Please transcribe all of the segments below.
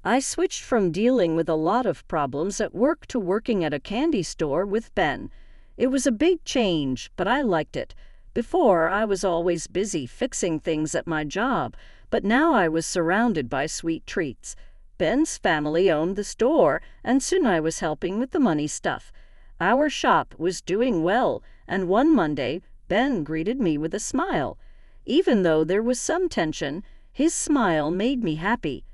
I switched from dealing with a lot of problems at work to working at a candy store with Ben. It was a big change, but I liked it. Before, I was always busy fixing things at my job, but now I was surrounded by sweet treats. Ben's family owned the store, and soon I was helping with the money stuff. Our shop was doing well, and one Monday, Ben greeted me with a smile. Even though there was some tension, his smile made me happy.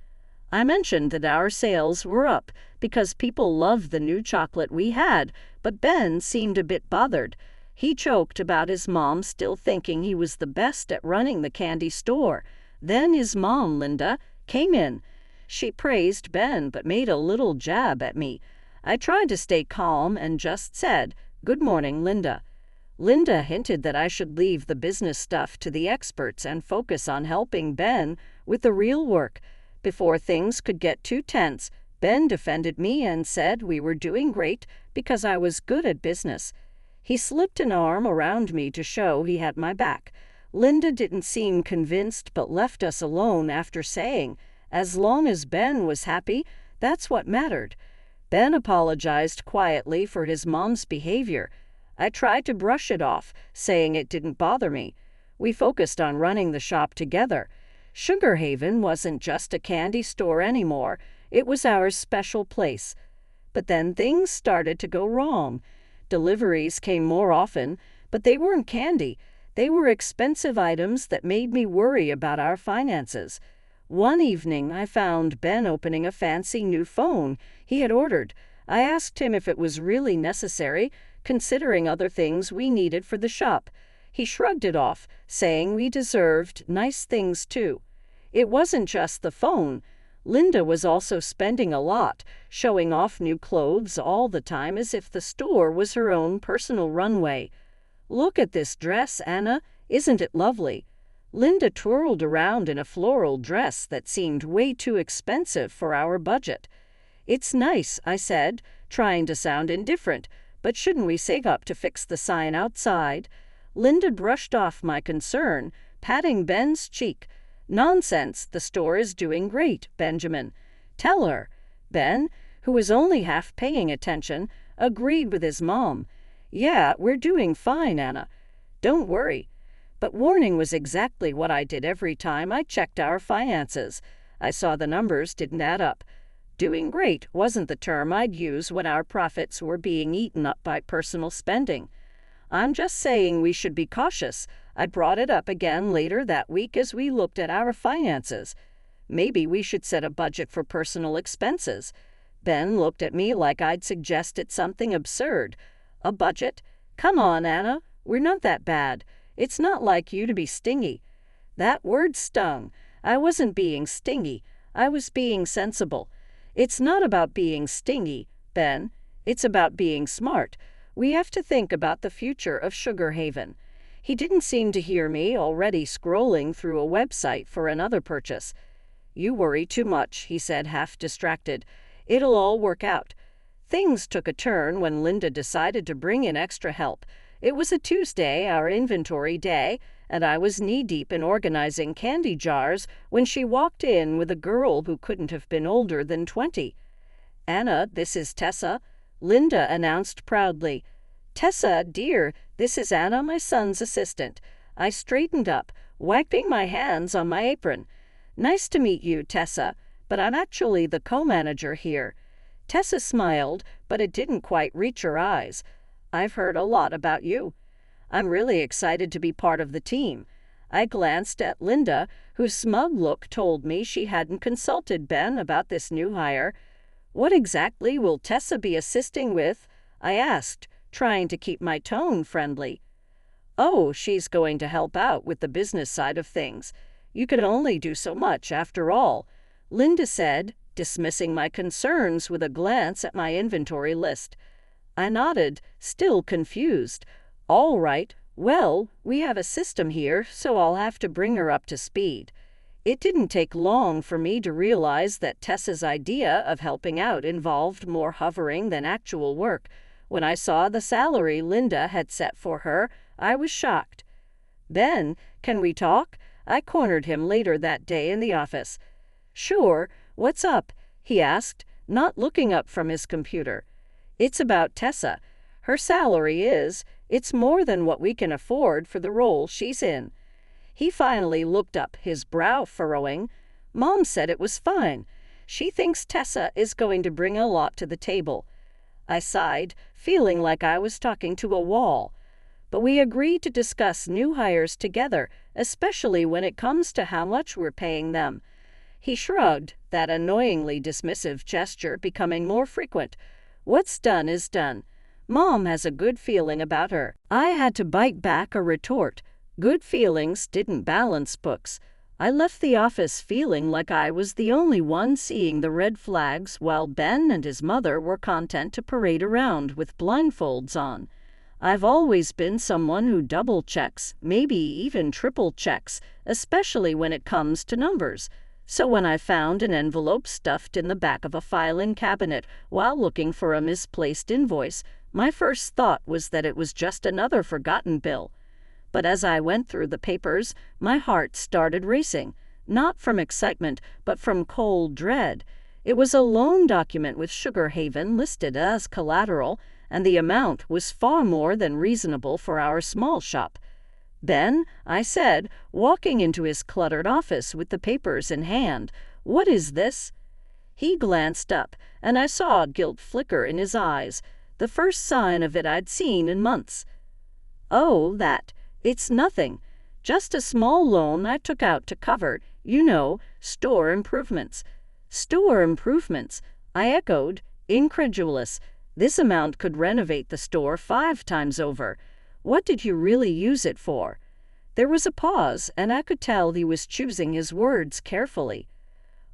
I mentioned that our sales were up because people loved the new chocolate we had, but Ben seemed a bit bothered. He joked about his mom still thinking he was the best at running the candy store. Then his mom, Linda, came in. She praised Ben but made a little jab at me. I tried to stay calm and just said, "Good morning, Linda." Linda hinted that I should leave the business stuff to the experts and focus on helping Ben with the real work. Before things could get too tense, Ben defended me and said we were doing great because I was good at business. He slipped an arm around me to show he had my back. Linda didn't seem convinced but left us alone after saying, as long as Ben was happy, that's what mattered. Ben apologized quietly for his mom's behavior. I tried to brush it off, saying it didn't bother me. We focused on running the shop together. Sugar Haven wasn't just a candy store anymore. It was our special place. But then things started to go wrong. Deliveries came more often, but they weren't candy. They were expensive items that made me worry about our finances. One evening, I found Ben opening a fancy new phone he had ordered. I asked him if it was really necessary, considering other things we needed for the shop. He shrugged it off, saying we deserved nice things too. It wasn't just the phone. Linda was also spending a lot, showing off new clothes all the time as if the store was her own personal runway. "Look at this dress, Anna. Isn't it lovely?" Linda twirled around in a floral dress that seemed way too expensive for our budget. "It's nice," I said, trying to sound indifferent, "but shouldn't we save up to fix the sign outside?" Linda brushed off my concern, patting Ben's cheek. "Nonsense, the store is doing great, Benjamin. Tell her." Ben, who was only half paying attention, agreed with his mom. "Yeah, we're doing fine, Anna. Don't worry." But warning was exactly what I did every time I checked our finances. I saw the numbers didn't add up. Doing great wasn't the term I'd use when our profits were being eaten up by personal spending. "I'm just saying we should be cautious." I brought it up again later that week as we looked at our finances. "Maybe we should set a budget for personal expenses." Ben looked at me like I'd suggested something absurd. "A budget? Come on, Anna. We're not that bad. It's not like you to be stingy." That word stung. I wasn't being stingy. I was being sensible. "It's not about being stingy, Ben. It's about being smart. We have to think about the future of Sugar Haven." He didn't seem to hear me, already scrolling through a website for another purchase. "You worry too much," he said, half distracted. "It'll all work out." Things took a turn when Linda decided to bring in extra help. It was a Tuesday, our inventory day, and I was knee-deep in organizing candy jars when she walked in with a girl who couldn't have been older than 20. "Anna, this is Tessa," Linda announced proudly. "Tessa, dear, this is Anna, my son's assistant." I straightened up, wiping my hands on my apron. "Nice to meet you, Tessa, but I'm actually the co-manager here." Tessa smiled, but it didn't quite reach her eyes. "I've heard a lot about you." "I'm really excited to be part of the team." I glanced at Linda, whose smug look told me she hadn't consulted Ben about this new hire. "What exactly will Tessa be assisting with?" I asked, trying to keep my tone friendly. "Oh, she's going to help out with the business side of things. You can only do so much after all," Linda said, dismissing my concerns with a glance at my inventory list. I nodded, still confused. "All right, well, we have a system here, so I'll have to bring her up to speed." It didn't take long for me to realize that Tessa's idea of helping out involved more hovering than actual work. When I saw the salary Linda had set for her, I was shocked. "Ben, can we talk?" I cornered him later that day in the office. "Sure, what's up?" he asked, not looking up from his computer. It's about Tessa. Her salary it's more than what we can afford for the role she's in. He finally looked up, his brow furrowing. Mom said it was fine. She thinks Tessa is going to bring a lot to the table. I sighed, feeling like I was talking to a wall. But we agreed to discuss new hires together, especially when it comes to how much we're paying them. He shrugged, that annoyingly dismissive gesture becoming more frequent. What's done is done. Mom has a good feeling about her. I had to bite back a retort. Good feelings didn't balance books. I left the office feeling like I was the only one seeing the red flags while Ben and his mother were content to parade around with blindfolds on. I've always been someone who double checks, maybe even triple checks, especially when it comes to numbers. So when I found an envelope stuffed in the back of a filing cabinet while looking for a misplaced invoice, my first thought was that it was just another forgotten bill. But as I went through the papers, my heart started racing, not from excitement, but from cold dread. It was a loan document with Sugar Haven listed as collateral, and the amount was far more than reasonable for our small shop. Ben, I said, walking into his cluttered office with the papers in hand, what is this? He glanced up, and I saw guilt flicker in his eyes, the first sign of it I'd seen in months. Oh, that. It's nothing. Just a small loan I took out to cover, store improvements. Store improvements, I echoed, incredulous. This amount could renovate the store 5 times over. What did you really use it for? There was a pause, and I could tell he was choosing his words carefully.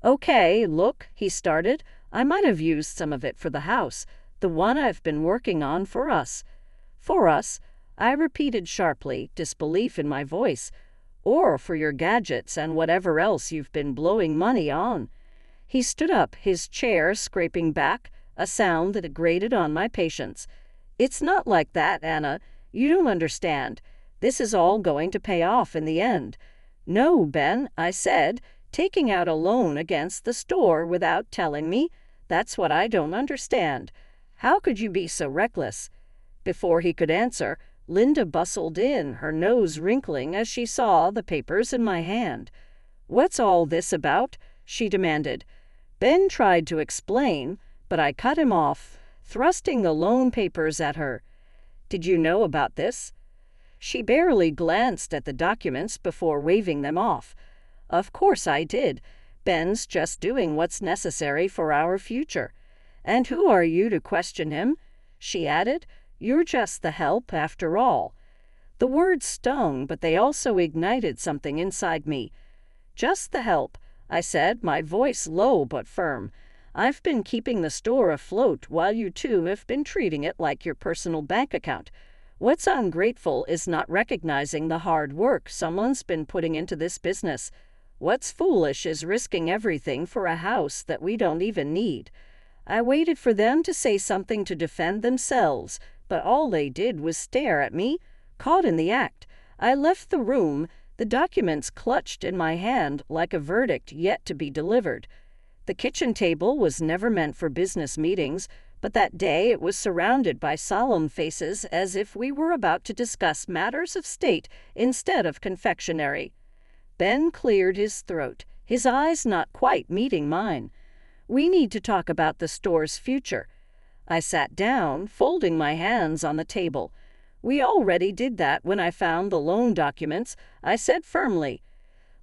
Okay, look, he started. I might have used some of it for the house, the one I've been working on for us. For us? I repeated sharply, disbelief in my voice. Or for your gadgets and whatever else you've been blowing money on. He stood up, his chair scraping back, a sound that grated on my patience. It's not like that, Anna. You don't understand. This is all going to pay off in the end. No, Ben, I said, taking out a loan against the store without telling me. That's what I don't understand. How could you be so reckless? Before he could answer, Linda bustled in, her nose wrinkling as she saw the papers in my hand. What's all this about? She demanded. Ben tried to explain, but I cut him off, thrusting the loan papers at her. Did you know about this? She barely glanced at the documents before waving them off. Of course I did. Ben's just doing what's necessary for our future. And who are you to question him? She added. You're just the help, after all. The words stung, but they also ignited something inside me. Just the help, I said, my voice low but firm. I've been keeping the store afloat while you two have been treating it like your personal bank account. What's ungrateful is not recognizing the hard work someone's been putting into this business. What's foolish is risking everything for a house that we don't even need. I waited for them to say something to defend themselves, but all they did was stare at me, caught in the act. I left the room, the documents clutched in my hand like a verdict yet to be delivered. The kitchen table was never meant for business meetings, but that day it was surrounded by solemn faces as if we were about to discuss matters of state instead of confectionery. Ben cleared his throat, his eyes not quite meeting mine. We need to talk about the store's future. I sat down, folding my hands on the table. We already did that when I found the loan documents, I said firmly.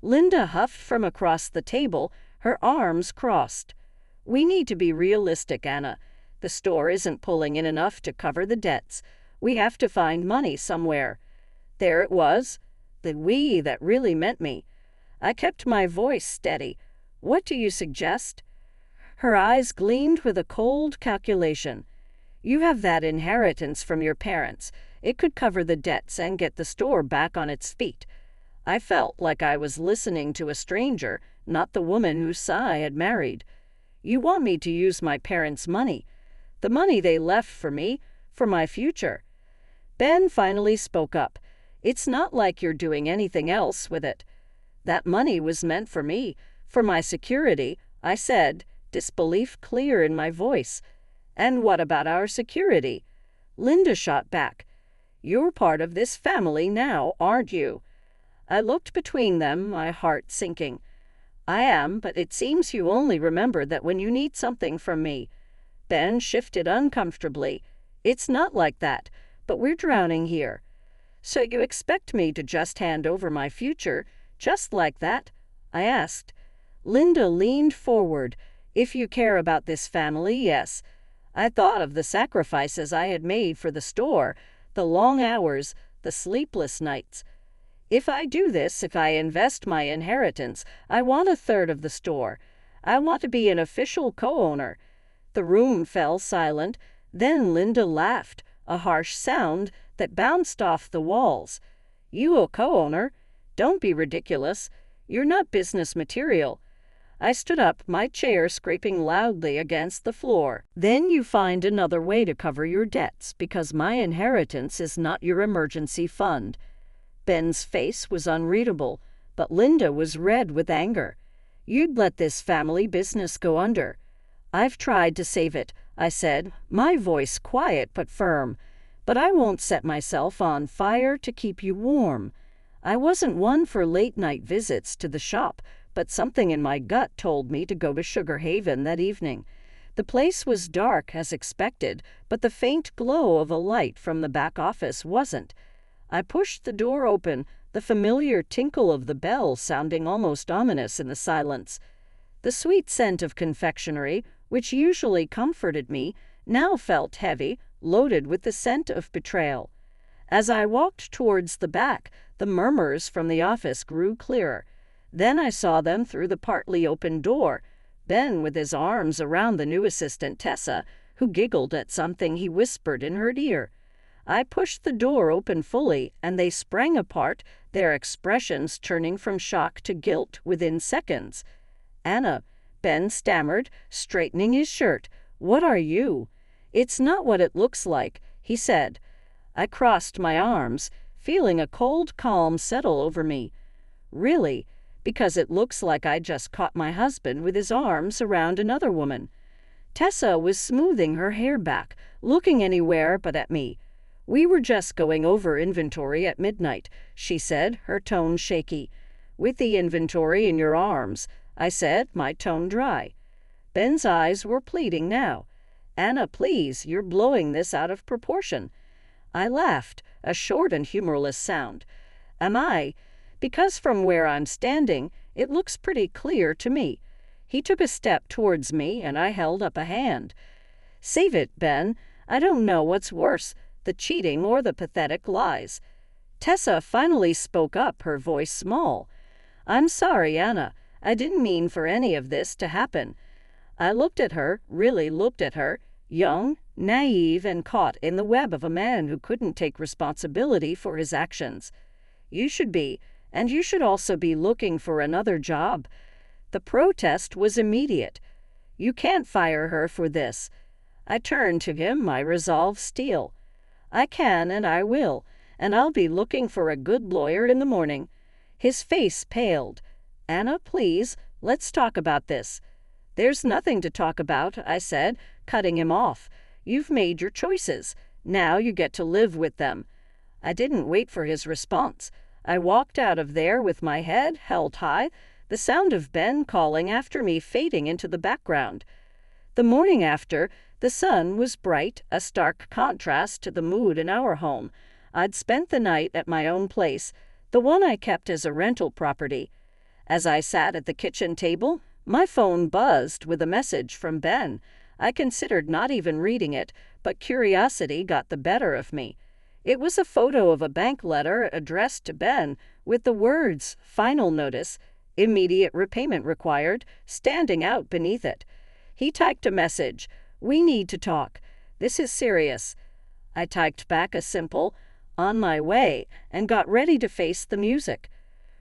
Linda huffed from across the table, her arms crossed. We need to be realistic, Anna. The store isn't pulling in enough to cover the debts. We have to find money somewhere. There it was, the we that really meant me. I kept my voice steady. What do you suggest? Her eyes gleamed with a cold calculation. You have that inheritance from your parents. It could cover the debts and get the store back on its feet. I felt like I was listening to a stranger, not the woman whose son I had married. You want me to use my parents' money, the money they left for me, for my future. Ben finally spoke up. It's not like you're doing anything else with it. That money was meant for me, for my security, I said, disbelief clear in my voice. "And what about our security?" Linda shot back. "You're part of this family now, aren't you?" I looked between them, my heart sinking. "I am, but it seems you only remember that when you need something from me." Ben shifted uncomfortably. "It's not like that, but we're drowning here." "So you expect me to just hand over my future, just like that?" I asked. Linda leaned forward. "If you care about this family, yes." I thought of the sacrifices I had made for the store, the long hours, the sleepless nights. "If I do this, if I invest my inheritance, I want a third of the store. I want to be an official co-owner." The room fell silent. Then Linda laughed, a harsh sound that bounced off the walls. "You a co-owner? Don't be ridiculous. You're not business material." I stood up, my chair scraping loudly against the floor. "Then you find another way to cover your debts, because my inheritance is not your emergency fund." Ben's face was unreadable, but Linda was red with anger. "You'd let this family business go under." "I've tried to save it," I said, my voice quiet but firm. "But I won't set myself on fire to keep you warm." I wasn't one for late-night visits to the shop, but something in my gut told me to go to Sugar Haven that evening. The place was dark, as expected, but the faint glow of a light from the back office wasn't. I pushed the door open, the familiar tinkle of the bell sounding almost ominous in the silence. The sweet scent of confectionery, which usually comforted me, now felt heavy, loaded with the scent of betrayal. As I walked towards the back, the murmurs from the office grew clearer. Then I saw them through the partly open door, Ben with his arms around the new assistant Tessa, who giggled at something he whispered in her ear. I pushed the door open fully, and they sprang apart, their expressions turning from shock to guilt within seconds. "Anna," Ben stammered, straightening his shirt. "What are you?" "It's not what it looks like," he said. I crossed my arms, feeling a cold calm settle over me. "Really? Because it looks like I just caught my husband with his arms around another woman." Tessa was smoothing her hair back, looking anywhere but at me. "We were just going over inventory at midnight," she said, her tone shaky. "With the inventory in your arms," I said, my tone dry. Ben's eyes were pleading now. "Anna, please, you're blowing this out of proportion." I laughed, a short and humorless sound. "Am I? Because from where I'm standing, it looks pretty clear to me." He took a step towards me, and I held up a hand. "Save it, Ben. I don't know what's worse, the cheating or the pathetic lies." Tessa finally spoke up, her voice small. "I'm sorry, Anna. I didn't mean for any of this to happen." I looked at her, really looked at her, young, naive, and caught in the web of a man who couldn't take responsibility for his actions. "You should be, and you should also be looking for another job." The protest was immediate. "You can't fire her for this." I turned to him, my resolve steel. "I can and I will, and I'll be looking for a good lawyer in the morning." His face paled. "Anna, please, let's talk about this." "There's nothing to talk about," I said, cutting him off. "You've made your choices. Now you get to live with them." I didn't wait for his response. I walked out of there with my head held high, the sound of Ben calling after me fading into the background. The morning after, the sun was bright, a stark contrast to the mood in our home. I'd spent the night at my own place, the one I kept as a rental property. As I sat at the kitchen table, my phone buzzed with a message from Ben. I considered not even reading it, but curiosity got the better of me. It was a photo of a bank letter addressed to Ben, with the words, "Final notice, immediate repayment required," standing out beneath it. He typed a message, "We need to talk. This is serious." I typed back a simple, "On my way," and got ready to face the music.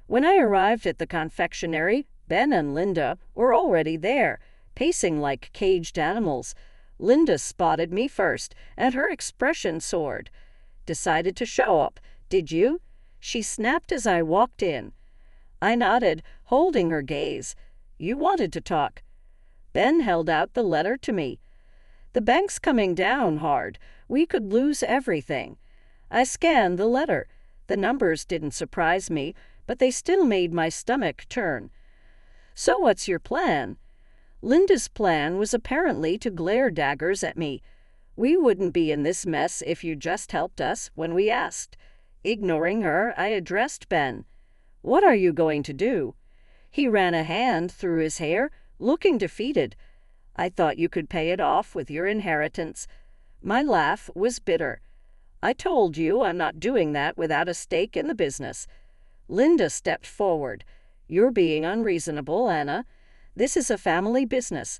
When I arrived at the confectionery, Ben and Linda were already there, pacing like caged animals. Linda spotted me first, and her expression soared. "Decided to show up, did you?" she snapped as I walked in. I nodded, holding her gaze. "You wanted to talk." Ben held out the letter to me. "The bank's coming down hard. We could lose everything." I scanned the letter. The numbers didn't surprise me, but they still made my stomach turn. "So what's your plan?" Linda's plan was apparently to glare daggers at me. "We wouldn't be in this mess if you just helped us when we asked." Ignoring her, I addressed Ben. "What are you going to do?" He ran a hand through his hair, looking defeated. "I thought you could pay it off with your inheritance." My laugh was bitter. "I told you I'm not doing that without a stake in the business." Linda stepped forward. "You're being unreasonable, Anna. This is a family business."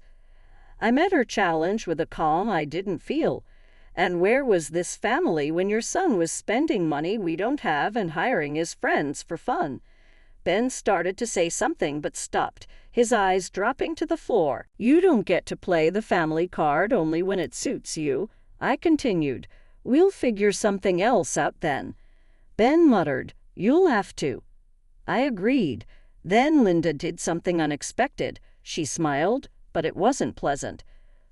I met her challenge with a calm I didn't feel. "And where was this family when your son was spending money we don't have and hiring his friends for fun?" Ben started to say something but stopped, his eyes dropping to the floor. "You don't get to play the family card only when it suits you," I continued. "We'll figure something else out then." Ben muttered, "You'll have to." I agreed. Then Linda did something unexpected. She smiled, but it wasn't pleasant.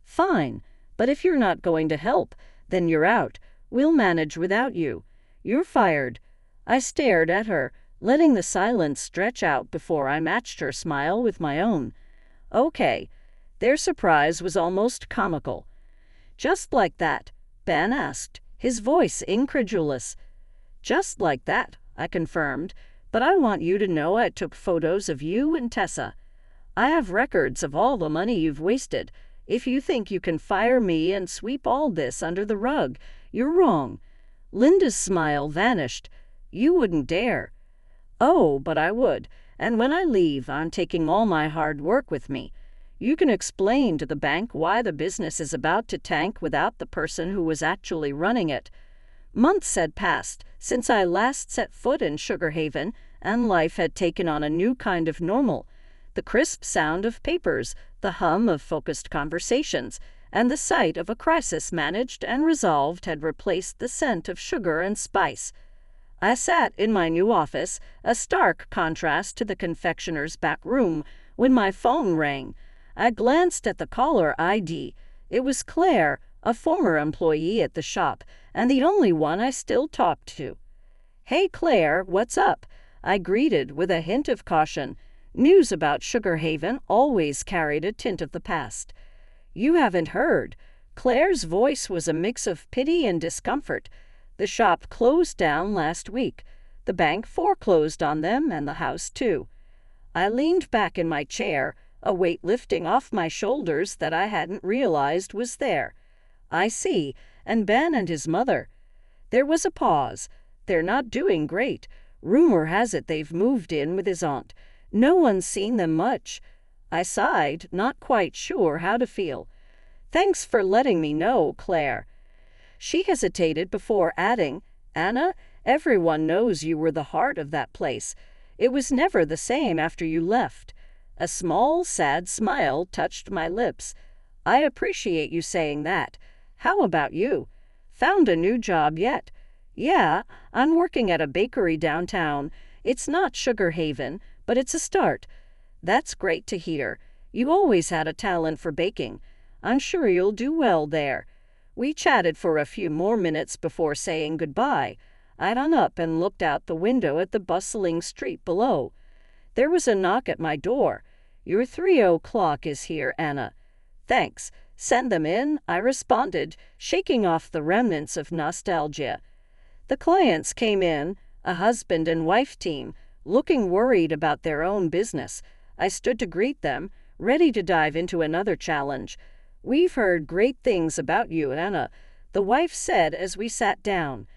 "Fine, but if you're not going to help, then you're out. We'll manage without you. You're fired." I stared at her, letting the silence stretch out before I matched her smile with my own. "Okay." Their surprise was almost comical. "Just like that?" Ben asked, his voice incredulous. "Just like that," I confirmed, "but I want you to know I took photos of you and Tessa. I have records of all the money you've wasted. If you think you can fire me and sweep all this under the rug, you're wrong." Linda's smile vanished. "You wouldn't dare." "Oh, but I would. And when I leave, I'm taking all my hard work with me. You can explain to the bank why the business is about to tank without the person who was actually running it." Months had passed since I last set foot in Sugar Haven, and life had taken on a new kind of normal. The crisp sound of papers, the hum of focused conversations, and the sight of a crisis managed and resolved had replaced the scent of sugar and spice. I sat in my new office, a stark contrast to the confectioner's back room, when my phone rang. I glanced at the caller ID. It was Claire, a former employee at the shop, and the only one I still talked to. "Hey, Claire, what's up?" I greeted with a hint of caution. News about Sugar Haven always carried a tint of the past. "You haven't heard." Claire's voice was a mix of pity and discomfort. "The shop closed down last week. The bank foreclosed on them and the house too." I leaned back in my chair, a weight lifting off my shoulders that I hadn't realized was there. "I see. And Ben and his mother?" There was a pause. "They're not doing great. Rumor has it they've moved in with his aunt. No one's seen them much." I sighed, not quite sure how to feel. "Thanks for letting me know, Claire." She hesitated before adding, "Anna, everyone knows you were the heart of that place. It was never the same after you left." A small, sad smile touched my lips. "I appreciate you saying that. How about you? Found a new job yet?" "Yeah, I'm working at a bakery downtown. It's not Sugar Haven, but it's a start." "That's great to hear. You always had a talent for baking. I'm sure you'll do well there." We chatted for a few more minutes before saying goodbye. I hung up and looked out the window at the bustling street below. There was a knock at my door. "Your 3 o'clock is here, Anna." "Thanks. Send them in," I responded, shaking off the remnants of nostalgia. The clients came in, a husband and wife team, looking worried about their own business. I stood to greet them, ready to dive into another challenge. "We've heard great things about you, Anna," the wife said as we sat down.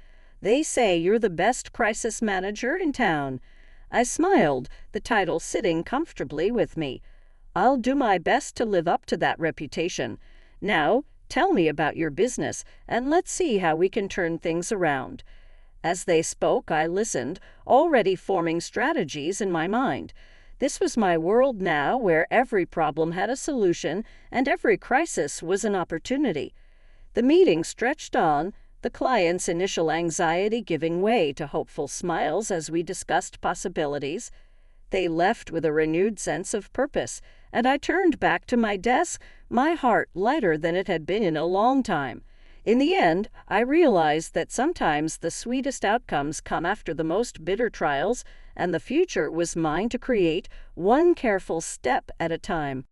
"They say you're the best crisis manager in town." I smiled, the title sitting comfortably with me. "I'll do my best to live up to that reputation. Now, tell me about your business, and let's see how we can turn things around." As they spoke, I listened, already forming strategies in my mind. This was my world now, where every problem had a solution and every crisis was an opportunity. The meeting stretched on, the client's initial anxiety giving way to hopeful smiles as we discussed possibilities. They left with a renewed sense of purpose, and I turned back to my desk, my heart lighter than it had been in a long time. In the end, I realized that sometimes the sweetest outcomes come after the most bitter trials, and the future was mine to create, one careful step at a time.